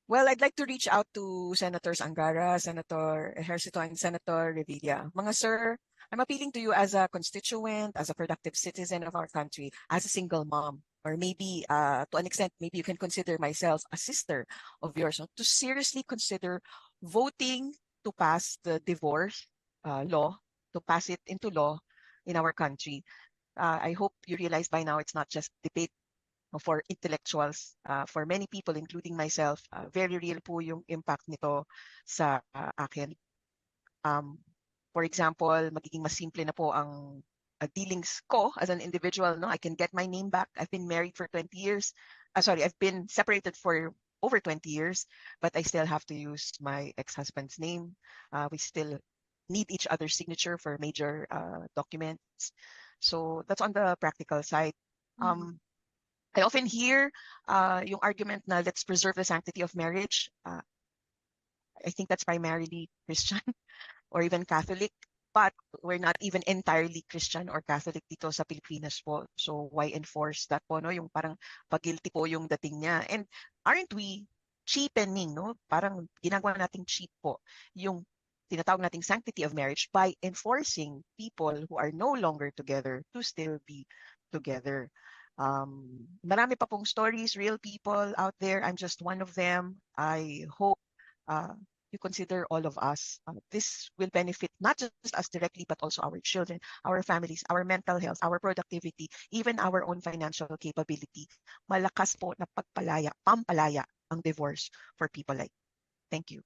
Well, I'd like to reach out to Senators Angara, Senator Ejercito, and Senator Revilla. Mga sir, I'm appealing to you as a constituent, as a productive citizen of our country, as a single mom, or maybe to an extent, maybe you can consider myself a sister of yours, no? To seriously consider voting to pass the divorce law, to pass it into law in our country. I hope you realize by now it's not just debate for intellectuals, for many people, including myself, very real po yung impact nito sa akin. For example, magiging mas simple na po ang dealings ko as an individual. No, I can get my name back. I've been married for 20 years. Sorry, I've been separated for over 20 years, but I still have to use my ex-husband's name. We still need each other's signature for major documents. So that's on the practical side. Mhm. I often hear yung argument na let's preserve the sanctity of marriage. I think that's primarily Christian or even Catholic, but we're not even entirely Christian or Catholic dito sa Pilipinas po. So why enforce that po, no? Yung parang pag-guilty po yung dating niya. And aren't we cheapening, no? Parang ginagawa nating cheap po yung tinatawag nating sanctity of marriage by enforcing people who are no longer together to still be together. Marami pa pong stories, real people out there. I'm just one of them. I hope uh, you consider all of us. This will benefit not just us directly, but also our children, our families, our mental health, our productivity, even our own financial capability. Malakas po na pampalaya ang divorce for people like. Thank you.